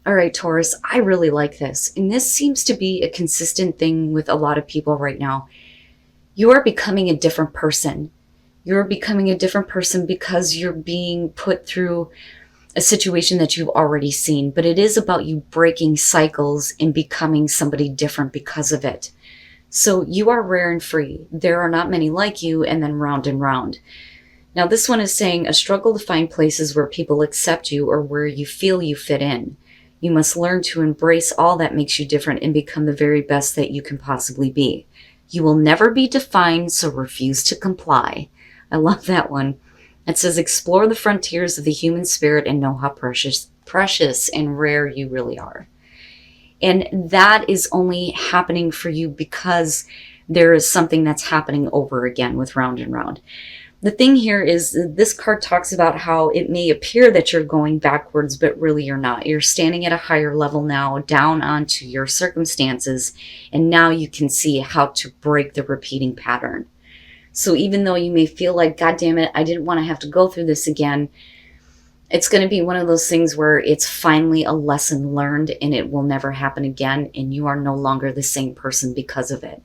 All right, Taurus, I really like this. And this seems to be a consistent thing with a lot of people right now. You are becoming a different person. You're becoming a different person because you're being put through a situation that you've already seen. But it is about you breaking cycles and becoming somebody different because of it. So you are rare and free. There are not many like you, and then round and round. Now, this one is saying a struggle to find places where people accept you or where you feel you fit in. You must learn to embrace all that makes you different and become the very best that you can possibly be. You will never be defined, so refuse to comply. I love that one. It says, explore the frontiers of the human spirit and know how precious and rare you really are. And that is only happening for you because there is something that's happening over again with round and round. The thing here is this card talks about how it may appear that you're going backwards, but really you're not. You're standing at a higher level now, down onto your circumstances, and now you can see how to break the repeating pattern. So even though you may feel like, God damn it, I didn't want to have to go through this again, it's going to be one of those things where it's finally a lesson learned and it will never happen again, and you are no longer the same person because of it.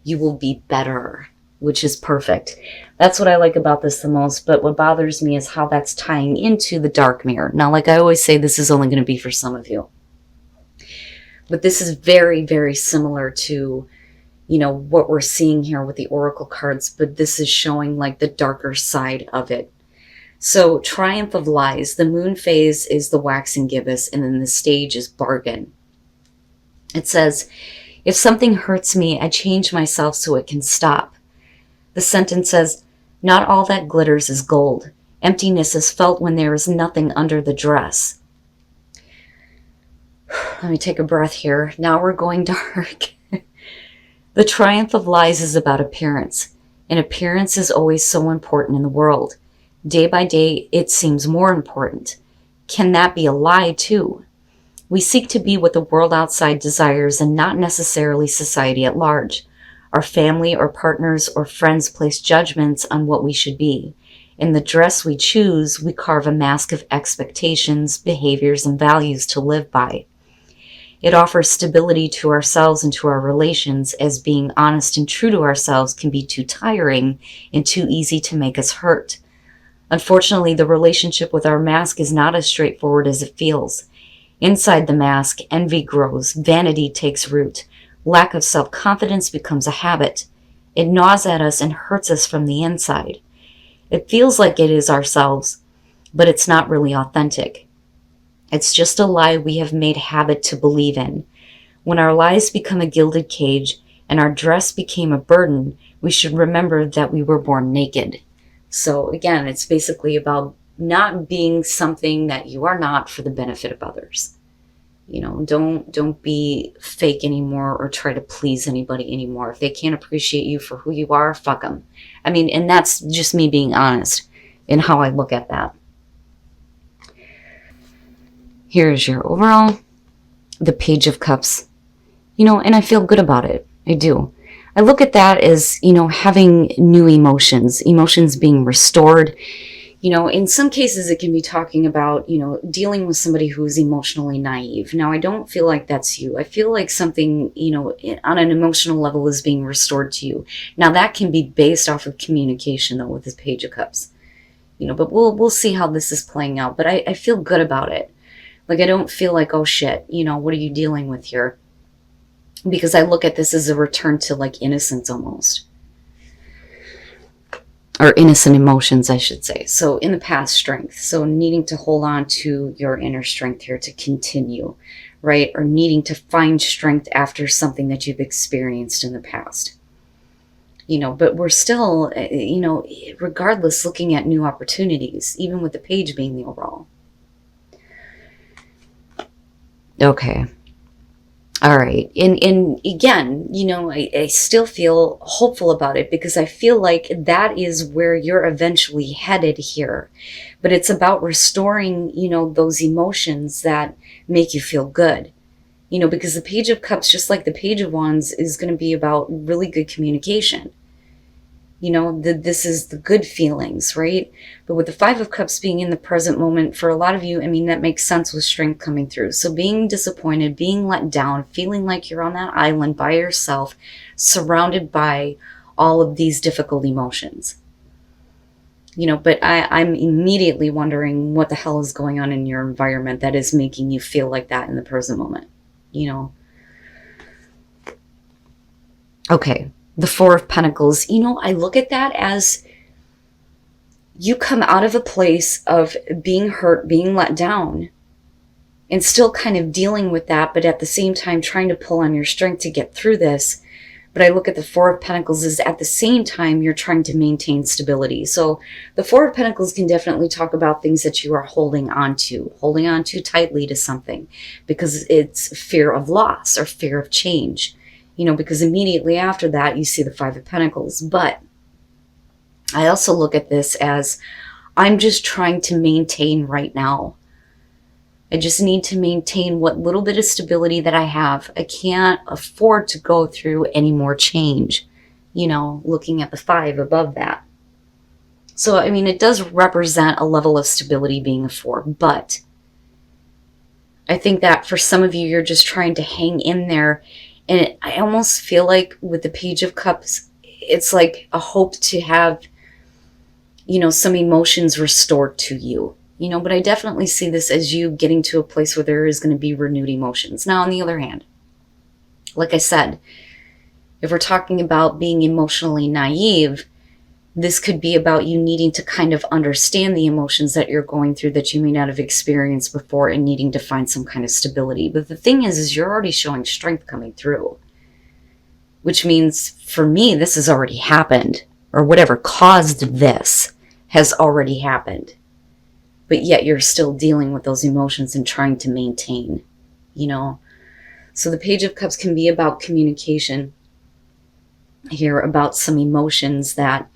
You will be better, which is perfect. That's what I like about this the most, but what bothers me is how that's tying into the dark mirror. Now, like I always say, this is only going to be for some of you. But this is very, very similar to, what we're seeing here with the oracle cards, but this is showing like the darker side of it. So, triumph of lies. The moon phase is the waxing gibbous, and then the stage is bargain. It says, if something hurts me, I change myself so it can stop. The sentence says, not all that glitters is gold. Emptiness is felt when there is nothing under the dress. Let me take a breath here. Now we're going dark. The triumph of lies is about appearance. And appearance is always so important in the world. Day by day, it seems more important. Can that be a lie too? We seek to be what the world outside desires and not necessarily society at large. Our family or partners or friends place judgments on what we should be. In the dress we choose, we carve a mask of expectations, behaviors, and values to live by. It offers stability to ourselves and to our relations, as being honest and true to ourselves can be too tiring and too easy to make us hurt. Unfortunately, the relationship with our mask is not as straightforward as it feels. Inside the mask, envy grows, vanity takes root. Lack of self-confidence becomes a habit. It gnaws at us and hurts us from the inside. It feels like it is ourselves, but it's not really authentic. It's just a lie we have made habit to believe in. When our lies become a gilded cage and our dress became a burden, we should remember that we were born naked. So again, it's basically about not being something that you are not for the benefit of others. Don't be fake anymore or try to please anybody anymore. If they can't appreciate you for who you are, fuck them. And that's just me being honest in how I look at that. Here's your overall, the Page of Cups. And I feel good about it. I do. I look at that as, having new emotions being restored. In some cases it can be talking about, dealing with somebody who is emotionally naive. Now, I don't feel like that's you. I feel like something, on an emotional level is being restored to you. Now, that can be based off of communication, though, with this Page of Cups. But we'll see how this is playing out. But I feel good about it. Like, I don't feel like, oh shit, what are you dealing with here? Because I look at this as a return to like innocence almost. Or innocent emotions, I should say. So in the past, strength. So needing to hold on to your inner strength here to continue, right? Or needing to find strength after something that you've experienced in the past. But we're still, regardless, looking at new opportunities, even with the page being the overall. Okay. All right. And again, I still feel hopeful about it because I feel like that is where you're eventually headed here. But it's about restoring, those emotions that make you feel good. Because the Page of Cups, just like the Page of Wands, is going to be about really good communication. You know, this is the good feelings, right? But with the Five of Cups being in the present moment, for a lot of you, I mean, that makes sense with strength coming through. So being disappointed, being let down, feeling like you're on that island by yourself, surrounded by all of these difficult emotions. You know, but I'm immediately wondering what the hell is going on in your environment that is making you feel like that in the present moment, you know? Okay, the Four of Pentacles. You know, I look at that as you come out of a place of being hurt, being let down, and still kind of dealing with that, but at the same time trying to pull on your strength to get through this. But I look at the Four of Pentacles as at the same time you're trying to maintain stability. So the Four of Pentacles can definitely talk about things that you are holding on to tightly to something, because it's fear of loss or fear of change. You know, because immediately after that you see the Five of Pentacles. But I also look at this as I'm just trying to maintain right now. I just need to maintain what little bit of stability that I have. I can't afford to go through any more change, you know, looking at the five above that. So, I mean, it does represent a level of stability being a four, but I think that for some of you, you're just trying to hang in there. And I almost feel like with the Page of Cups, it's like a hope to have, you know, some emotions restored to you. You know, but I definitely see this as you getting to a place where there is going to be renewed emotions. Now, on the other hand, like I said, if we're talking about being emotionally naive, this could be about you needing to kind of understand the emotions that you're going through that you may not have experienced before and needing to find some kind of stability. But the thing is you're already showing strength coming through, which means for me, this has already happened, or whatever caused this has already happened. But yet you're still dealing with those emotions and trying to maintain, you know. So the Page of Cups can be about communication here, about some emotions that,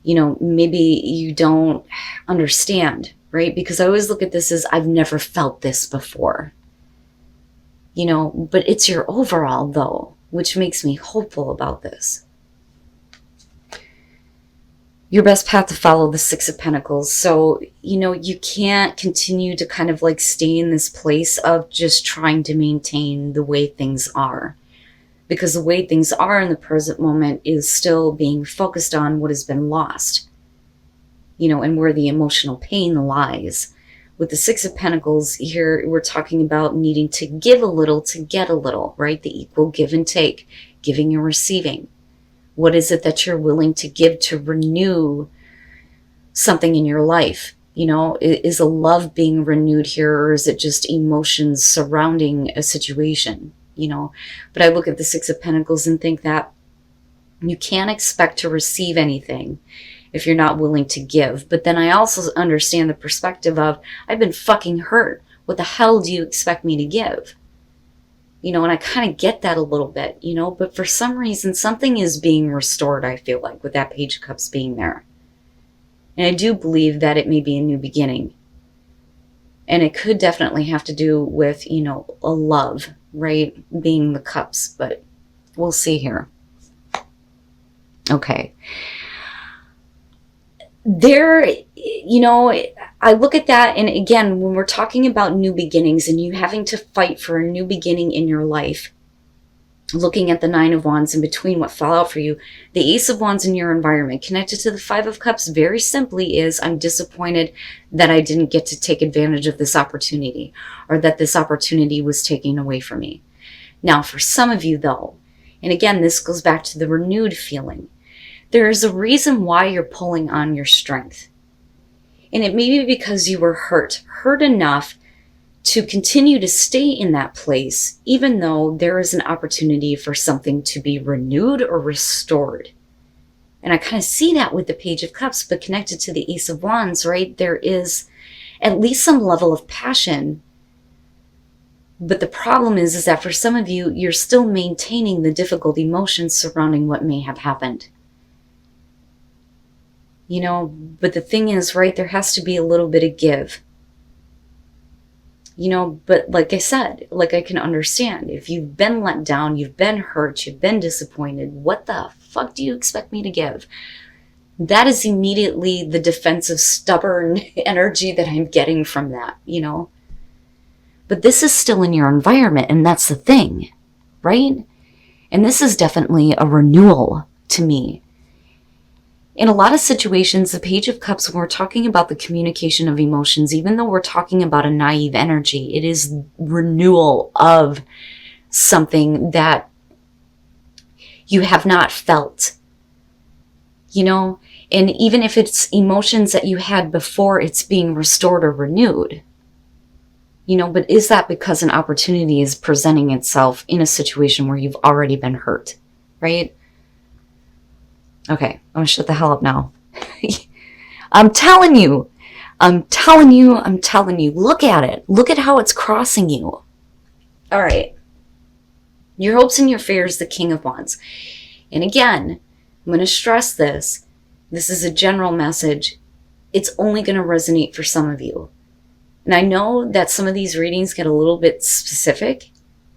you know, maybe you don't understand, right? Because I always look at this as I've never felt this before, you know, but it's your overall though, which makes me hopeful about this. Your best path to follow, the Six of Pentacles. So, you know, you can't continue to kind of like stay in this place of just trying to maintain the way things are. Because the way things are in the present moment is still being focused on what has been lost. You know, and where the emotional pain lies. With the Six of Pentacles here, we're talking about needing to give a little to get a little, right? The equal give and take, giving and receiving. What is it that you're willing to give to renew something in your life? You know, is a love being renewed here, or is it just emotions surrounding a situation? You know, but I look at the Six of Pentacles and think that you can't expect to receive anything if you're not willing to give. But then I also understand the perspective of, I've been fucking hurt. What the hell do you expect me to give? You know, and I kind of get that a little bit, you know, but for some reason, something is being restored, I feel like, with that Page of Cups being there. And I do believe that it may be a new beginning. And it could definitely have to do with, you know, a love, right? Being the cups, but we'll see here. Okay. There, you know, I look at that, and again, when we're talking about new beginnings and you having to fight for a new beginning in your life, looking at the Nine of Wands in between what fell out for you, the Ace of Wands in your environment connected to the Five of Cups very simply is, I'm disappointed that I didn't get to take advantage of this opportunity, or that this opportunity was taken away from me. Now, for some of you though, and again, this goes back to the renewed feeling, there is a reason why you're pulling on your strength. And it may be because you were hurt enough to continue to stay in that place, even though there is an opportunity for something to be renewed or restored. And I kind of see that with the Page of Cups, but connected to the Ace of Wands, right? There is at least some level of passion. But the problem is that for some of you, you're still maintaining the difficult emotions surrounding what may have happened. You know, but the thing is, right, there has to be a little bit of give. You know, but like I said, like I can understand, if you've been let down, you've been hurt, you've been disappointed, what the fuck do you expect me to give? That is immediately the defensive, stubborn energy that I'm getting from that, you know? But this is still in your environment, and that's the thing, right? And this is definitely a renewal to me. In a lot of situations, the Page of Cups, when we're talking about the communication of emotions, even though we're talking about a naive energy, it is renewal of something that you have not felt, you know? And even if it's emotions that you had before, it's being restored or renewed. You know, but is that because an opportunity is presenting itself in a situation where you've already been hurt, right? Okay, I'm gonna shut the hell up now. I'm telling you, look at it. Look at how it's crossing you. All right. Your hopes and your fears, the King of Wands. And again, I'm going to stress this. This is a general message. It's only going to resonate for some of you. And I know that some of these readings get a little bit specific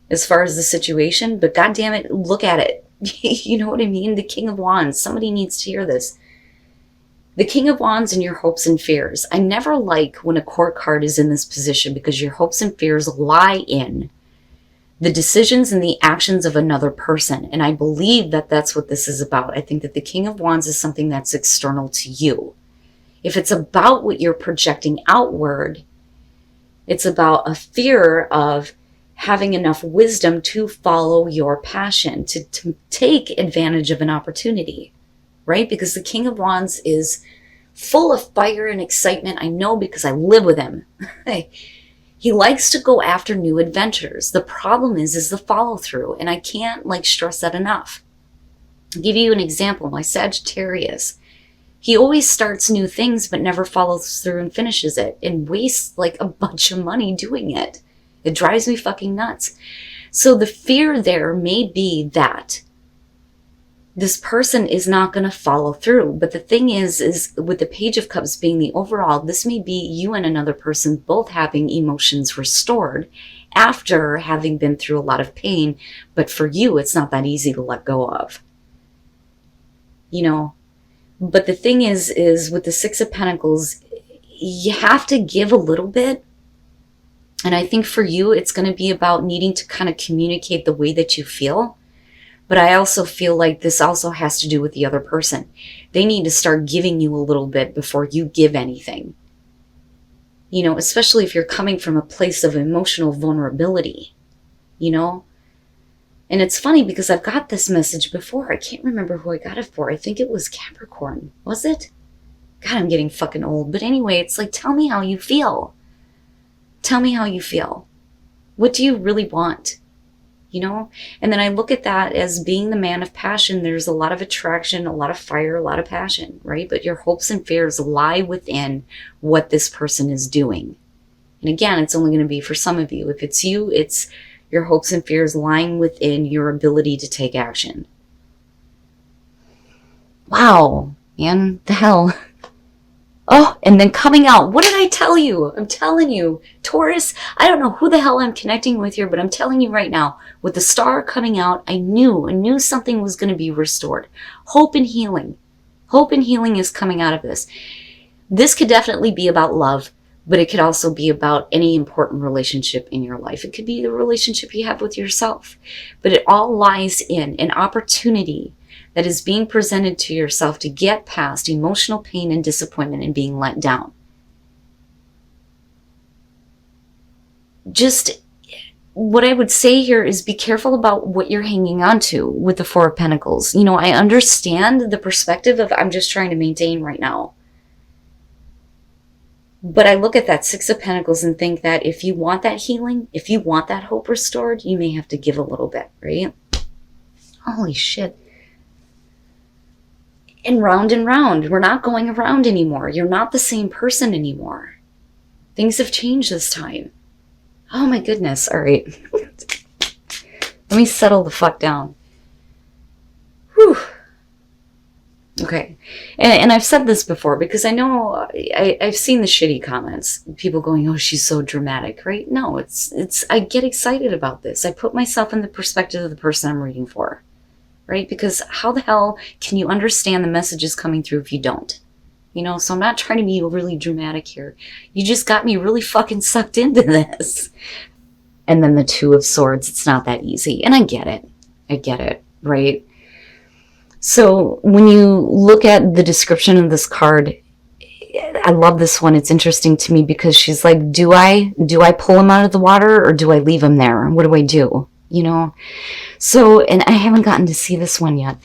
as far as the situation, but God damn it, look at it. You know what I mean? The King of Wands. Somebody needs to hear this. The King of Wands and your hopes and fears. I never like when a court card is in this position because your hopes and fears lie in the decisions and the actions of another person. And I believe that that's what this is about. I think that the King of Wands is something that's external to you. If it's about what you're projecting outward, it's about a fear of having enough wisdom to follow your passion, to take advantage of an opportunity, right? Because the King of Wands is full of fire and excitement. I know because I live with him. He likes to go after new adventures. The problem is the follow through. And I can't stress that enough. I'll give you an example. My Sagittarius, he always starts new things, but never follows through and finishes it and wastes a bunch of money doing it. It drives me fucking nuts. So the fear there may be that this person is not going to follow through. But the thing is with the Page of Cups being the overall, this may be you and another person both having emotions restored after having been through a lot of pain. But for you, it's not that easy to let go of. You know, but the thing is with the Six of Pentacles, you have to give a little bit. And I think for you, it's going to be about needing to kind of communicate the way that you feel. But I also feel like this also has to do with the other person. They need to start giving you a little bit before you give anything. You know, especially if you're coming from a place of emotional vulnerability, you know? And it's funny because I've got this message before. I can't remember who I got it for. I think it was Capricorn. Was it? God, I'm getting fucking old. But anyway, it's tell me how you feel. Tell me how you feel. What do you really want? You know? And then I look at that as being the man of passion. There's a lot of attraction, a lot of fire, a lot of passion, right? But your hopes and fears lie within what this person is doing. And again, it's only going to be for some of you. If it's you, it's your hopes and fears lying within your ability to take action. Wow, man, the hell. Oh, and then coming out. What did I tell you? I'm telling you, Taurus, I don't know who the hell I'm connecting with here, but I'm telling you right now, with the star coming out, I knew something was going to be restored. Hope and healing. Hope and healing is coming out of this. This could definitely be about love, but it could also be about any important relationship in your life. It could be the relationship you have with yourself, but it all lies in an opportunity that is being presented to yourself to get past emotional pain and disappointment and being let down. Just what I would say here is be careful about what you're hanging on to with the Four of Pentacles. You know, I understand the perspective of I'm just trying to maintain right now. But I look at that Six of Pentacles and think that if you want that healing, if you want that hope restored, you may have to give a little bit, right? Holy shit. And round, we're not going around anymore. You're not the same person anymore. Things have changed this time. Oh my goodness. All right. Let me settle the fuck down. Whew. Okay. And I've said this before because I know I've seen the shitty comments. People going, oh, she's so dramatic, right? No, it's I get excited about this. I put myself in the perspective of the person I'm reading for. right? Because how the hell can you understand the messages coming through if you don't? You know, so I'm not trying to be really dramatic here. You just got me really fucking sucked into this. And then the Two of Swords, it's not that easy. And I get it. I get it, right? So when you look at the description of this card, I love this one. It's interesting to me because she's like, do I pull him out of the water or do I leave him there? What do I do? You know? So, and I haven't gotten to see this one yet.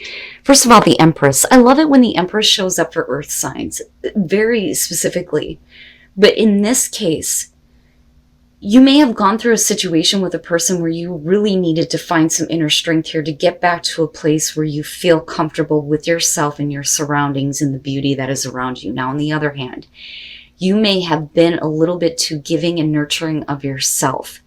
First of all, the Empress. I love it when the Empress shows up for earth signs, very specifically. But in this case, you may have gone through a situation with a person where you really needed to find some inner strength here to get back to a place where you feel comfortable with yourself and your surroundings and the beauty that is around you. Now, on the other hand, you may have been a little bit too giving and nurturing of yourself.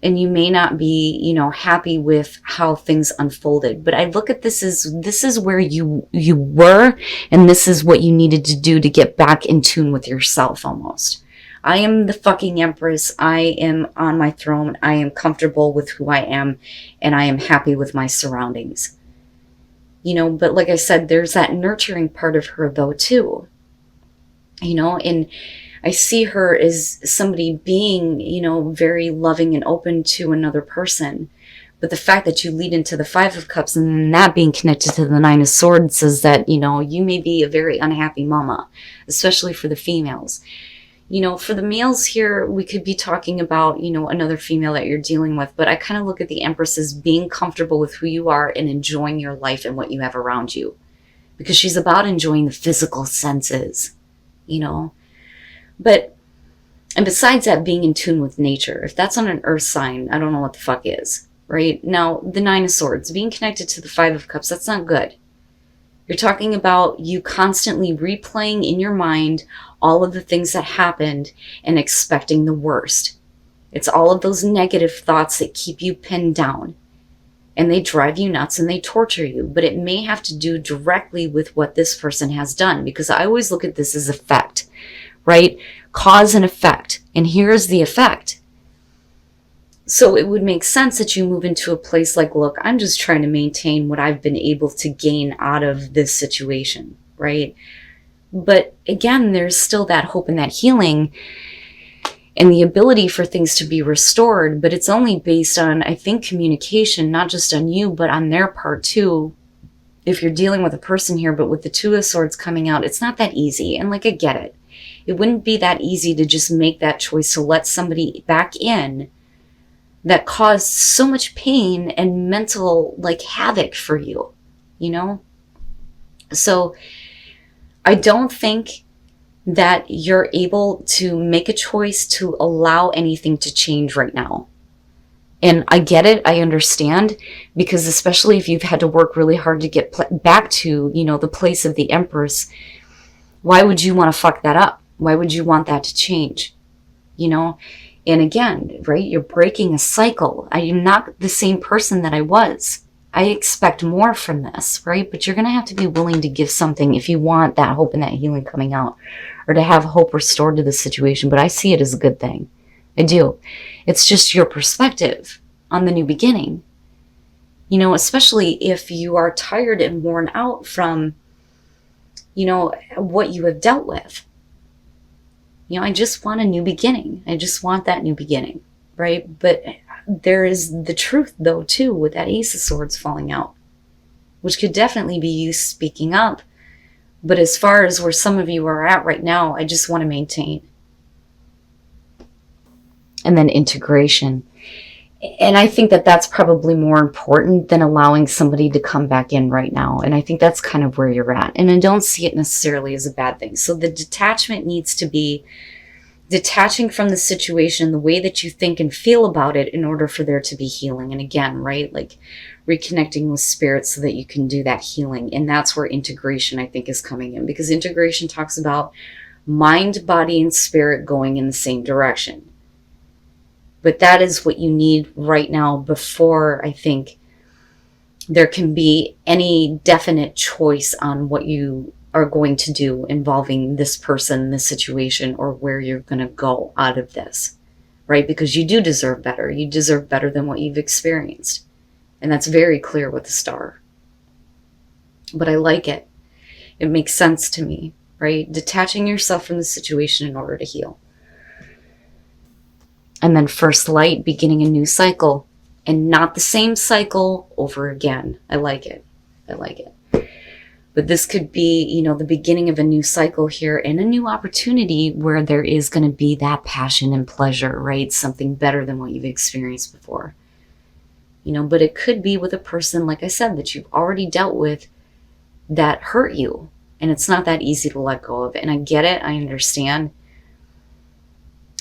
And you may not be, you know, happy with how things unfolded. But I look at this is where you were, and this is what you needed to do to get back in tune with yourself almost. I am the fucking Empress. I am on my throne. I am comfortable with who I am, and I am happy with my surroundings. You know, but like I said, there's that nurturing part of her though too. You know, and I see her as somebody being, you know, very loving and open to another person. But the fact that you lead into the Five of Cups and that being connected to the Nine of Swords says that, you know, you may be a very unhappy mama, especially for the females. You know, for the males here, we could be talking about, you know, another female that you're dealing with. But I kind of look at the Empress as being comfortable with who you are and enjoying your life and what you have around you. Because she's about enjoying the physical senses, you know. But, and besides that, being in tune with nature, if that's on an earth sign, I don't know what the fuck is, right? Now, the Nine of Swords, being connected to the Five of Cups, that's not good. You're talking about you constantly replaying in your mind all of the things that happened and expecting the worst. It's all of those negative thoughts that keep you pinned down. And they drive you nuts and they torture you. But it may have to do directly with what this person has done. Because I always look at this as effect. Right? Cause and effect. And here's the effect. So it would make sense that you move into a place like, look, I'm just trying to maintain what I've been able to gain out of this situation, right? But again, there's still that hope and that healing and the ability for things to be restored. But it's only based on, I think, communication, not just on you, but on their part too. If you're dealing with a person here, but with the Two of Swords coming out, it's not that easy. And like, I get it. It wouldn't be that easy to just make that choice to let somebody back in that caused so much pain and mental like havoc for you, you know? So I don't think that you're able to make a choice to allow anything to change right now. And I get it. I understand, because especially if you've had to work really hard to get back to, you know, the place of the Empress, why would you want to fuck that up? Why would you want that to change? You know? And again, right, you're breaking a cycle. I am not the same person that I was. I expect more from this, right? But you're going to have to be willing to give something if you want that hope and that healing coming out, or to have hope restored to the situation. But I see it as a good thing. I do. It's just your perspective on the new beginning. You know, especially if you are tired and worn out from, you know, what you have dealt with. You know, I just want a new beginning. I just want that new beginning, right? But there is the truth, though, too, with that Ace of Swords falling out, which could definitely be you speaking up. But as far as where some of you are at right now, I just want to maintain. And then integration. And I think that that's probably more important than allowing somebody to come back in right now. And I think that's kind of where you're at. And I don't see it necessarily as a bad thing. So the detachment needs to be detaching from the situation, the way that you think and feel about it, in order for there to be healing. And again, right, like reconnecting with spirit so that you can do that healing. And that's where integration, I think, is coming in. Because integration talks about mind, body, and spirit going in the same direction. But that is what you need right now before, I think, there can be any definite choice on what you are going to do involving this person, this situation, or where you're going to go out of this, right? Because you do deserve better. You deserve better than what you've experienced. And that's very clear with the Star. But I like it. It makes sense to me, right? Detaching yourself from the situation in order to heal. And then first light, beginning a new cycle, and not the same cycle over again. I like it. I like it. But this could be, the beginning of a new cycle here and a new opportunity where there is going to be that passion and pleasure, right? Something better than what you've experienced before. But it could be with a person, like I said, that you've already dealt with that hurt you. And it's not that easy to let go of. And I get it. I understand.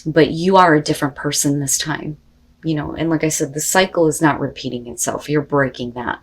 But you are a different person this time. And like I said, the cycle is not repeating itself. You're breaking that.